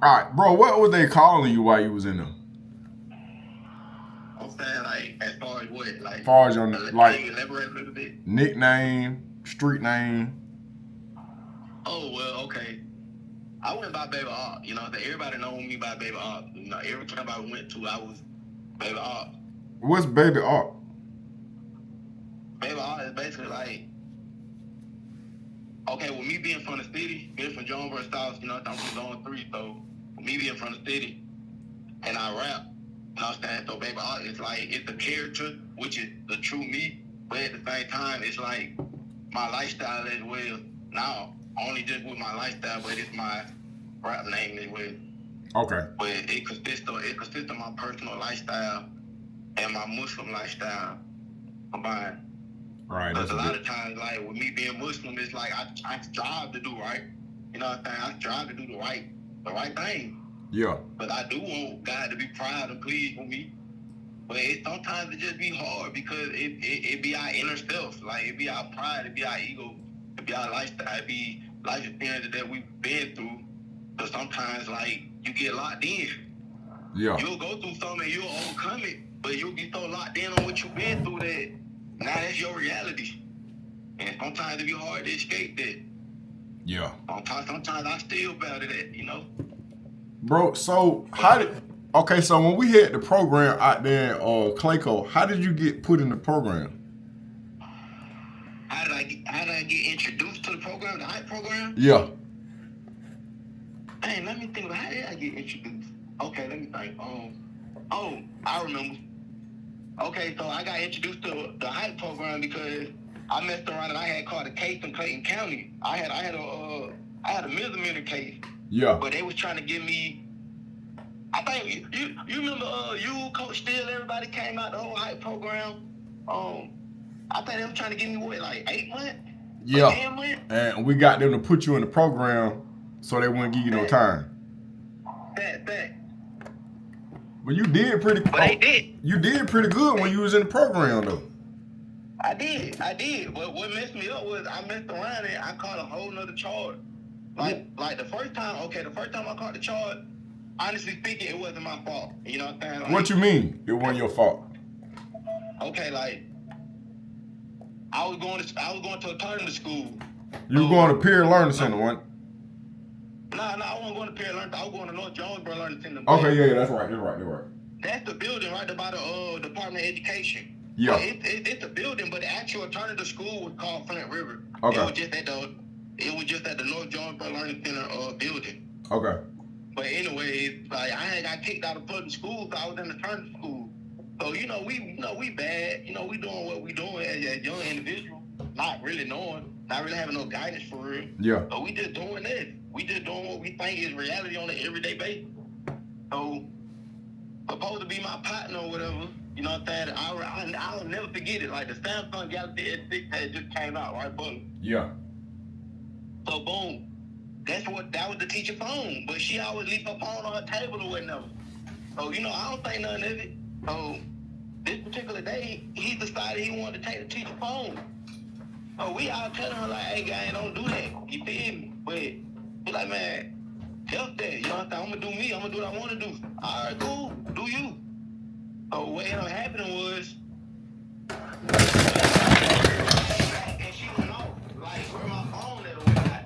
All right, bro. What were they calling you while you was in there? I'm saying like as far as what, like, As far as your can you elaborate a little bit? nickname, street name. Oh well, okay. I went by Baby Op. You know, everybody know me by Baby Op. You know, every club I went to, I was Baby Op. What's Baby Op? Baby Op is basically like, okay, with me being from the city, being from Jonesboro South, you know, I'm from Zone 3, so with me being from the city, and I rap, you know what I'm saying? So Baby Op is like, it's a character, which is the true me, but at the same time, it's like my lifestyle as well. Now, only just with my lifestyle, but it's my rap name as well. Okay. But it consists of my personal lifestyle and my Muslim lifestyle combined. Right. Because a lot of times, like with me being Muslim, it's like I strive to do right. You know what I'm saying? I strive to do the right thing. Yeah. But I do want God to be proud and pleased with me. But sometimes it just be hard because it be our inner self. Like it be our pride, it be our ego, it be our lifestyle, it be life experiences that we've been through. So sometimes like you get locked in. Yeah. You'll go through something and you'll overcome it, but you'll be so locked in on what you've been through that now that's your reality. And sometimes it be hard to escape that. Yeah. Sometimes I still battle that, you know. Bro, so so when we had the program out there in Clayco, how did you get put in the program? How did I get introduced to the program, the hype program? Yeah. Hey, let me think about how did I get introduced? Okay, let me think. I remember. Okay, so I got introduced to the hype program because I messed around and I had caught a case in Clayton County. I had a misdemeanor case. Yeah. But they was trying to give me. I think you remember you, Coach Steele, everybody came out the whole hype program. I think they were trying to give me what, like 8 months? Yeah. 10 months? And we got them to put you in the program so they wouldn't give you no time. That. But you did pretty. But they did. You did pretty good when you was in the program though. I did. But what messed me up was I messed around and I caught a whole nother charge. Like the first time I caught the charge, honestly speaking, it wasn't my fault. You know what I'm saying? Like, what you mean? It wasn't your fault? Okay, like I was going to a tournament school. You were going to Peer Learning Center, one? Nah, I wasn't going to Peer Learning. I was going to North Jonesboro Learning Center. Okay, yeah, that's right. That's the building right there by the Department of Education. Yeah. It's a building, but the actual alternative school was called Flint River. Okay. It was just at the North Jonesboro Learning Center building. Okay. But anyway, like I got kicked out of public school, so I was in the alternative school. So we bad. We doing what we doing as young individuals, not really having no guidance for real. Yeah. So we just doing this. We just doing what we think is reality on an everyday basis. So supposed to be my partner or whatever. You know what I'm saying? I'll never forget it. Like the Samsung Galaxy S6 had just came out, right, boom. Yeah. So boom, that was the teacher phone. But she always leave her phone on her table or whatever. So I don't think nothing of it. So this particular day, he decided he wanted to take the teacher phone. So we all telling her like, hey guy, don't do that. You feel me? But he's like, man, help that. You know what I'm saying? I'm gonna do me. I'm gonna do what I want to do. All right, cool. Do you? So what ended up happening was, and she went off like where my phone at or whatnot.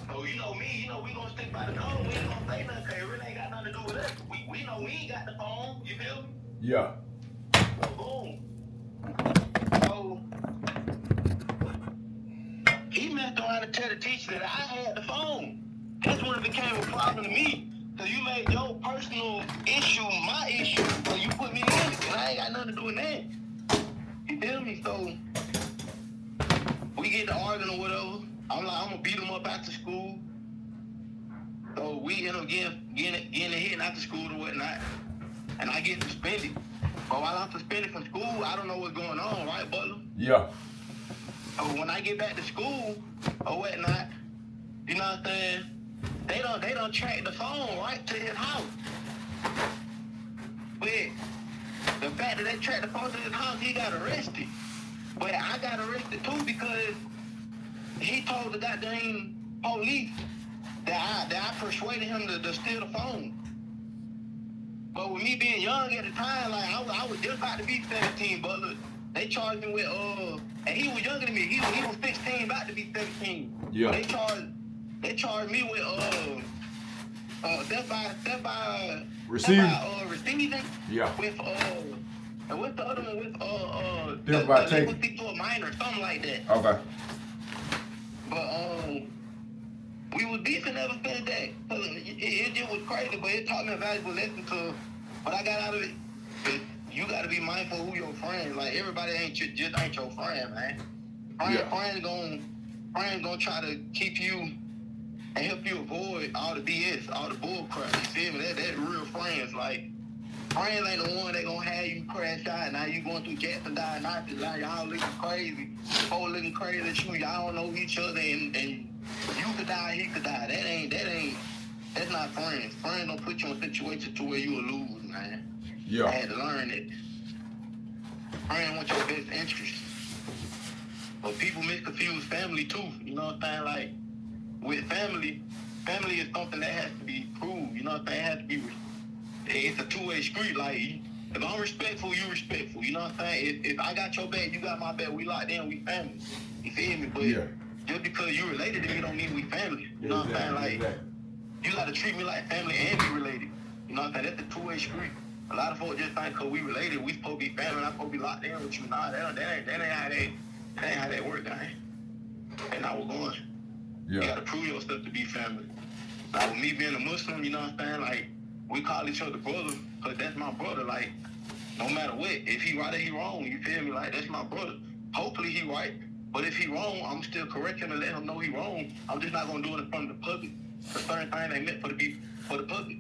So me, we gonna stick by the code. We ain't gonna say nothing because it really ain't got nothing to do with us. We know we ain't got the phone. You feel me? Yeah. So boom. So he messed around and tell the teacher that I had the phone. That's when it became a problem to me. Cause you made your personal issue my issue. So you put me in it, and I ain't got nothing to do with that. You feel me? So we get to arguing or whatever. I'm like, I'm gonna beat him up after school. So we end up getting a hit after school or whatnot. And I get suspended. But while I'm suspended from school, I don't know what's going on, right, Butler? Yeah. So when I get back to school or whatnot, you know what I'm saying? They don't track the phone right to his house. But the fact that they tracked the phone to his house, he got arrested. But I got arrested too because he told the goddamn police that I persuaded him to steal the phone. But with me being young at the time, like I was just about to be 17, but look, they charged him with and he was younger than me. He was 16, about to be 17. Yeah. But they charged me with theft by receiving. Yeah. With and what's the other one with theft by taking to a minor, something like that. Okay. But we was beefing ever since that. It just was crazy, but it taught me a valuable lesson. What I got out of it is you got to be mindful of who your friends. Like everybody ain't your friend, man. Friends gonna try to keep you and help you avoid all the BS, all the bull crap. You feel me? That's real friends. Like friends ain't the one that gonna have you crash out. Now you going through Jackson diagnostics. Like y'all looking crazy, folks looking crazy at you. Y'all don't know each other, and you could die, he could die. That's not friends. Friends don't put you in situations to where you will lose, man. Yeah. I had to learn it. Friends want your best interest. But people misconfuse family too. You know what I'm saying? Like with family is something that has to be proved. You know what I'm saying? It has to be. It's a two-way street. Like if I'm respectful, you respectful. You know what I'm saying? If I got your back, you got my back. We locked in. We family. You feel me? But yeah. Just because you related to me don't mean we family. You know what I'm saying? Like you gotta treat me like family and be related. You know what I'm saying? That's a two-way street. A lot of folks just think because we related, we supposed to be family, and I'm supposed to be locked in with you. Nah, that ain't how that work, man. That's not what going. Yeah. You gotta prove yourself to be family. Like with me being a Muslim, you know what I'm saying? Like we call each other brother, because that's my brother. Like no matter what, if he right or he wrong, you feel me? Like that's my brother. Hopefully he right. But if he wrong, I'm still correct him and let him know he wrong. I'm just not gonna do it in front of the public. The certain things ain't meant for the public.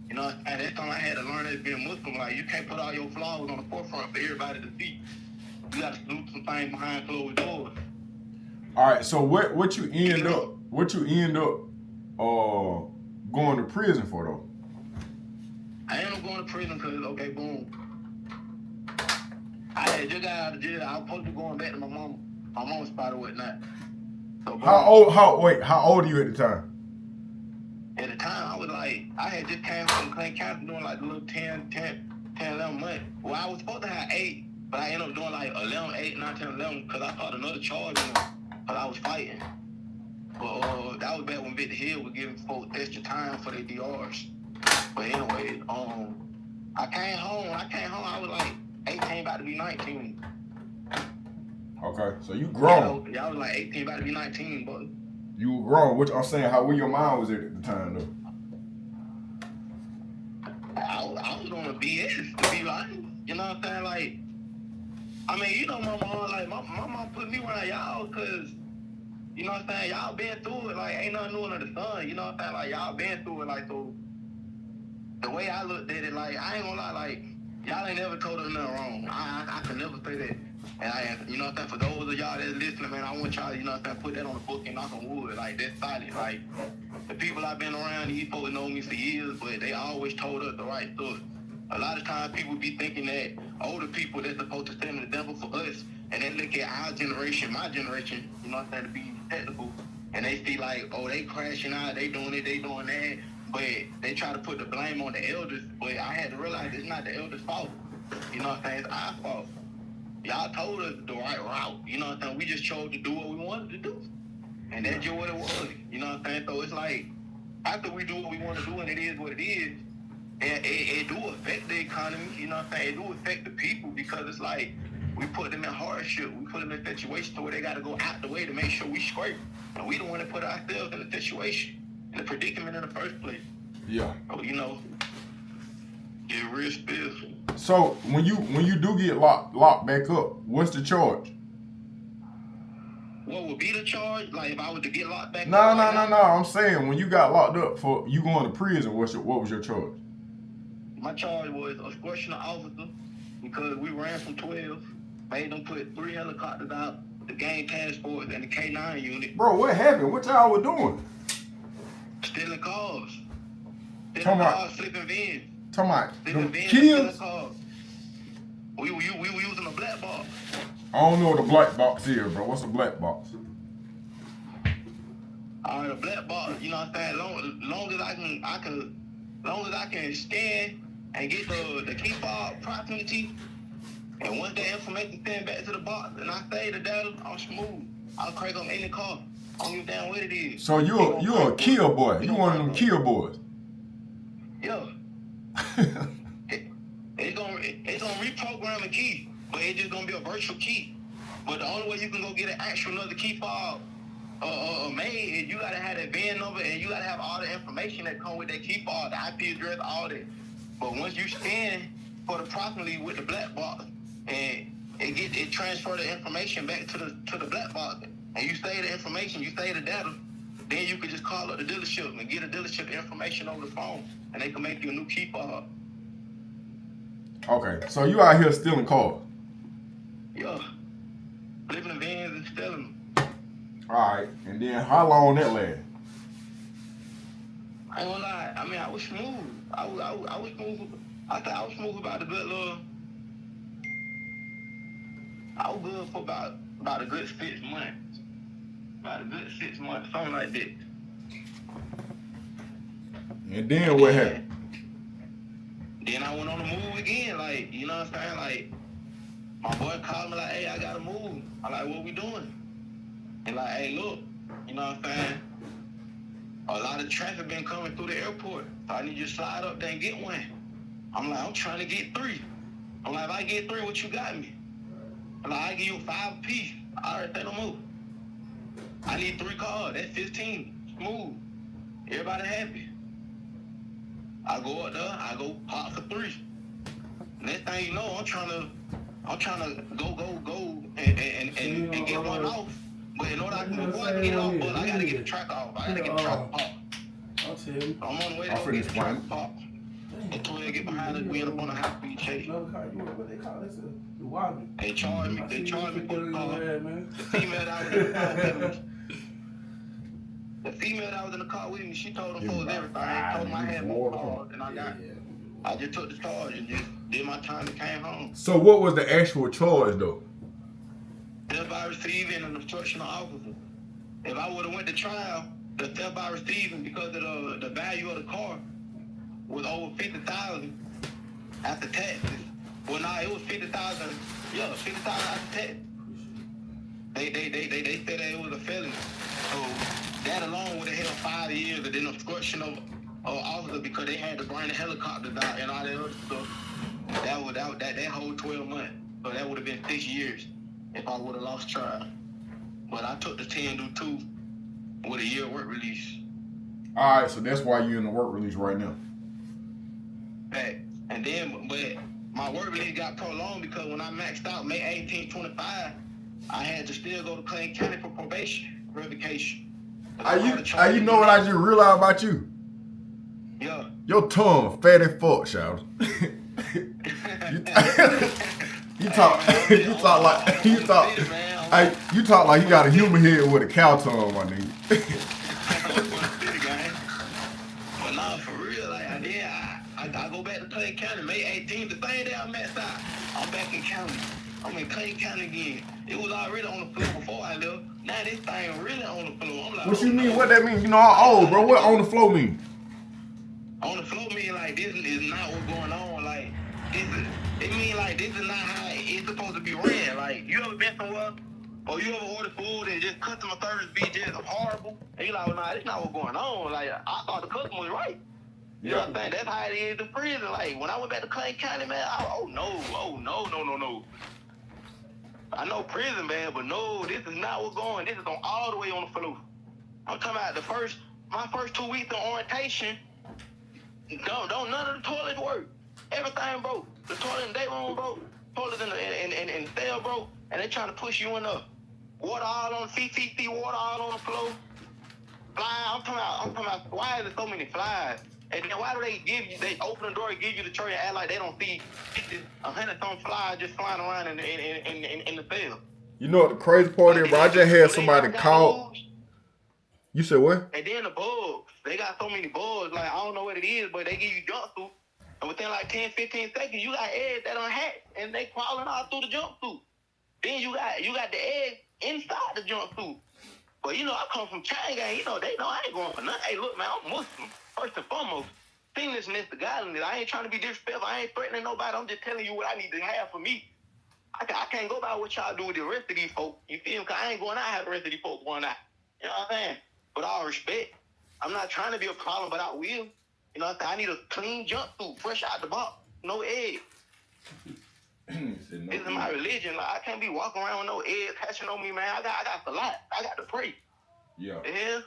You know, and that's something I had to learn as being Muslim. Like you can't put all your flaws on the forefront for everybody to see. You gotta do some things behind closed doors. All right, so what you end up going to prison for though? I ain't going to prison because okay, boom. I had just got out of jail. I was supposed to be going back to my mom's spot or whatnot. So, boom, How old are you at the time? At the time, I was like, I had just came from Clayton County doing like a little 10, 11 months. Well, I was supposed to have 8, but I ended up doing like 11, 8, 9, 10, 11 because I caught another charge on them because I was fighting. But that was back when Victor Hill was giving folks extra time for their DRs. But anyway, I came home. I was like 18, about to be 19. Okay, so you grown. Yeah, I was like 18, about to be 19, but. You were grown. Which I'm saying, how where your mind was at the time though? I was on a BS to be honest. You know what I'm saying? Like, I mean, you know, my mom put me around y'all because, you know what I'm saying? Y'all been through it. Like, ain't nothing new under the sun. You know what I'm saying? Like, y'all been through it. Like, so the way I looked at it, like, I ain't gonna lie, like, y'all ain't never told us nothing wrong. I can never say that. And you know what I'm saying? For those of y'all that's listening, man, I want y'all, you know what I'm saying, put that on the book and knock on wood. Like, that's solid. Like, the people I've been around, these folks know me for years, but they always told us the right stuff. A lot of times people be thinking that older people that's supposed to stand in the devil for us, and they look at our generation, my generation, you know what I'm saying, to be technical, and they see like, oh, they crashing out, they doing it, they doing that, but they try to put the blame on the elders, but I had to realize it's not the elders' fault. You know what I'm saying? It's our fault. Y'all told us the right route. You know what I'm saying? We just chose to do what we wanted to do. And that's just what it was. You know what I'm saying? So it's like, after we do what we want to do and it is what it is, it do affect the economy. You know what I'm saying? It do affect the people because it's like, we put them in hardship. We put them in situations where they got to go out the way to make sure we straight. And we don't want to put ourselves in a situation, in a predicament in the first place. Yeah. So, you know, get real spiritual. So when you do get locked back up, what's the charge? What would be the charge? Like if I was to get locked back up? No. I'm saying when you got locked up for you going to prison, what was your charge? My charge was obstruction of officer because we ran from 12. Made them put 3 helicopters out, the gang task force and the K9 unit. Bro, what happened? What y'all were doing? Stealing cars. Flipping vans. Talking about Flipping the vans, kids? cars. We were using a black box. I don't know what a black box is, bro. What's a black box? or the black box, you know what I'm saying? Long as I can scan and get the key fob proximity, and once that information sent back to the box and I save the data, I'm smooth. I'll crank up any car. I don't give a damn what it is. So you're a kill boy. You one of them kill boys. Yeah. It's gonna reprogram a key, but it's just gonna be a virtual key. But the only way you can go get an actual another key fob made is you gotta have that VIN number and you gotta have all the information that come with that key fob, the IP address, all that. But once you scan for the properly with the black box and it transfer the information back to the black box, and you save the information, you save the data, then you can just call up the dealership and get a dealership information over the phone, and they can make you a new key fob. Okay, so you out here stealing cars? Yeah, flipping the vans and stealing them. All right, and then how long that last? I ain't gonna lie. I mean, I was smooth. I was smooth. I thought I was smooth about the good little. I was good for about a good 6 months. About a good 6 months, something like that. And then what happened? Then I went on the move again, like, you know what I'm saying? Like, my boy called me like, hey, I gotta move. I'm like, what we doing? And like, hey, look, you know what I'm saying? A lot of traffic been coming through the airport. So I need you to slide up there and get one. I'm like, I'm trying to get 3. I'm like, if I get 3, what you got me? I'm like, I give you 5 apiece. All right, say no more. I need 3 cars. That's 15. Smooth. Everybody happy. I go up there. I go pop for 3. Next thing you know, I'm trying to go and get one off. But in order before I can get it off, but I gotta get the track off. I gotta get the track pop. I'll tell you. I'm on the way to go get the track pop. Until they get behind us, we end up on a high-speed chase. Another car, what they call this? The Wobby. They charged me for the car. Man. The female that was in the car with me. The female that was in the car with me, she told them folks everything. I told them I had more cars than I got. I just took the charge and just did my time and came home. So what was the actual charge though? Theft by receiving and obstruction of officer. If I would have went to trial, the theft by receiving because of the value of the car was over $50,000 after taxes. Well, nah, it was $50,000. Yeah, $50,000 after tax. They said that it was a felony. So that alone would have held 5 years and then obstruction of officer because they had to bring the helicopters out and all that other stuff. That whole 12 months. So that would have been 6 years if I would have lost trial. But I took the 10-2 with a year work release. All right, so that's why you're in the work release right now. Back. And then, but my work release got prolonged because when I maxed out May 18, 25, I had to still go to Clayton County for probation, revocation. You know what I just realized about you? Yeah. Your tongue fat as fuck, shout. You talk like you got a human head with a cow tongue, my nigga. But nah, for real, like I go back to Clayton County May 18th, the same day I maxed out. I'm back in county. I'm in Clayton County again. It was already on the floor before I left. Now this thing really on the floor. I'm like, what you mean? What that mean? You know I'm old, bro. What on the floor mean? On the floor mean like this is not what's going on. Like it mean like this is not how it's supposed to be ran. Like you ever been somewhere or you ever ordered food and just customer service be just horrible? And you like, well, nah, that's not what's going on. Like I thought the customer was right. You know what I'm saying? That's how it is in prison. Like when I went back to Clayton County, man, oh no. I know prison, man, but no, this is not what's going. This is on all the way on the floor. I'm talking about my first 2 weeks of orientation. Don't none of the toilets work. Everything broke. The toilet in the day room broke. Toilets in the cell broke. And they trying to push you in the water all on the CCC, water all on the floor. Fly. I'm talking about why is there so many flies? And then why do they open the door and give you the tray and act like they don't see 100-some flies just flying around in the cell? You know what the crazy part is, bro? I just had somebody call. You said what? And then the bugs. They got so many bugs. Like, I don't know what it is, but they give you jumpsuit. And within like 10, 15 seconds, you got eggs that unhatched. And they crawling all through the jumpsuit. Then you got the egg inside the jumpsuit. But, you know, I come from China, you know, they know I ain't going for nothing. Hey, look, man, I'm Muslim, first and foremost. Sinlessness to godliness. I ain't trying to be disrespectful. I ain't threatening nobody. I'm just telling you what I need to have for me. I can't go by what y'all do with the rest of these folks. You feel me? Because I ain't going out how the rest of these folks going out. You know what I'm saying? With all respect, I'm not trying to be a problem, but I will. You know what I'm saying? I need a clean jumpsuit, fresh out the box, no eggs. This is my religion. Like, I can't be walking around with no eggs hatching on me, man. I got a lot. I got to pray. Yeah. The hell?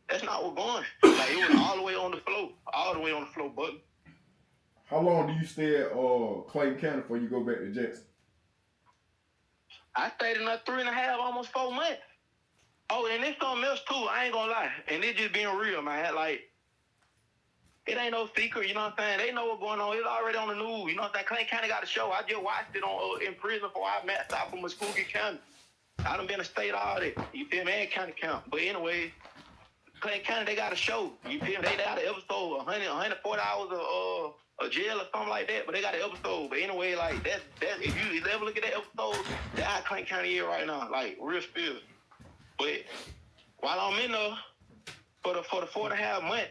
That's not what's going. Like, it was all the way on the floor. All the way on the floor, buddy. How long do you stay at Clayton County before you go back to Jackson? I stayed in there 3.5, almost 4 months. Oh, and it's something else too. I ain't gonna lie. And it just being real, man. Like, it ain't no secret, you know what I'm saying? They know what's going on. It's already on the news. You know what I'm saying? Clayton County got a show. I just watched it on in prison before I met out from Muskogee County. I done been a state audit. You feel me? And county count. But anyway, Clayton County, they got a show. You feel me? They got an episode, 140 hours of jail or something like that. But they got an episode. But anyway, like, that's if you ever look at that episode, that's how Clayton County is right now. Like, real spill. But while I'm in there for the 4.5 months,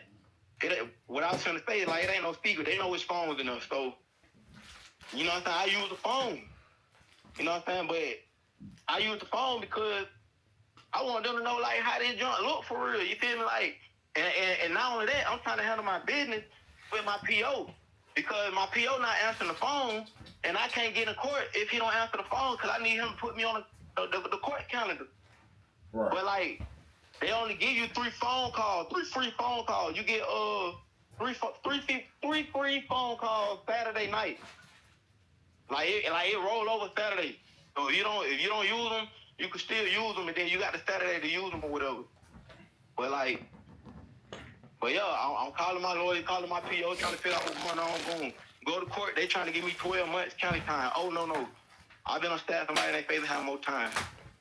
what I was trying to say is, like, it ain't no secret. They know which phone was enough. So, you know what I'm saying? I use the phone. You know what I'm saying? But I use the phone because I want them to know, like, how this joint look for real. You feel me? Like, and not only that, I'm trying to handle my business with my PO. Because my PO not answering the phone, and I can't get in court if he don't answer the phone because I need him to put me on the court calendar. Right. But, like, they only give you 3 phone calls, 3 free phone calls. You get three free phone calls Saturday night. Like it roll over Saturday. So if you don't use them, you can still use them, and then you got the Saturday to use them or whatever. But yeah, I'm calling my lawyer, calling my PO, trying to figure out what's going on. Boom. Go to court. They trying to give me 12 months county time. Oh no. I've been on staff. Somebody ain't supposed to have more time.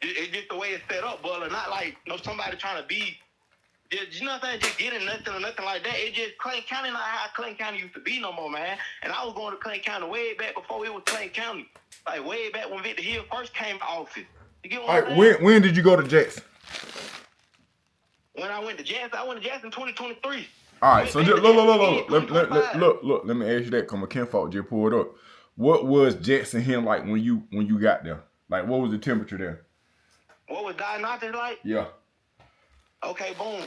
It's just the way it's set up, brother. Not like somebody trying to be, you know what I'm saying, just getting nothing or nothing like that. It just Clayton County not how Clayton County used to be no more, man. And I was going to Clayton County way back before it was Clayton County. Like way back when Victor Hill first came to office. You get what I'm saying? When did you go to Jackson? When I went to Jackson, in 2023. All right, so just look. Let me ask you that, because my kinfolk just pulled up. What was Jackson Hill like when you got there? Like, what was the temperature there? What was diagnostics like? Yeah. Okay, boom.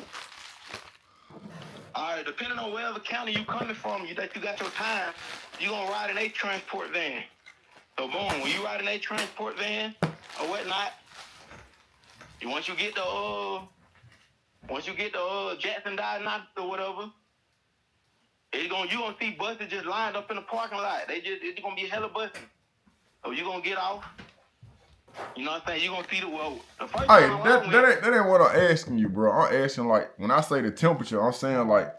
All right, depending on wherever county you coming from, that you got your time, you gonna ride in a transport van. So boom, when you ride in a transport van or whatnot, once you get the Jackson diagnostics or whatever, you gonna see buses just lined up in the parking lot. It's gonna be hella buses. So you gonna get off. You know what I'm saying? You gonna see the first Hey, time that ain't what I'm asking you, bro. I'm asking, like, when I say the temperature, I'm saying, like,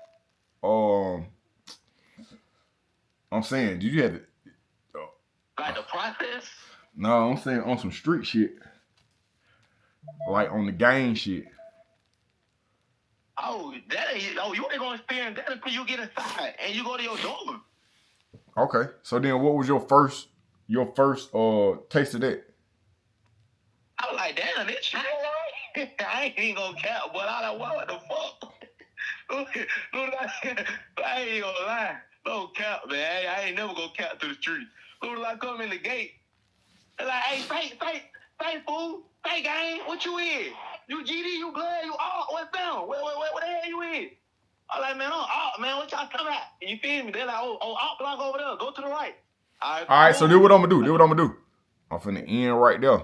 did you have to like the process? No, I'm saying on some street shit. Like on the gang shit. You ain't gonna experience that until you get inside and you go to your dorm. Okay. So then what was your first taste of that? I was like, damn, this shit right. I ain't even gonna cap, but I like, what the fuck? I ain't gonna lie. No cap, man. I ain't never gonna cap to the street. Soon as I come in the gate, they're like, hey, say, fool. Say, gang, what you in? You GD, you blood, you all, what's down? What the hell you in? I'm like, man, man, what y'all talking about? You feel me? They're like, out block over there. Go to the right. All right, so this what I'm gonna do. I'm finna end right there.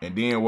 And then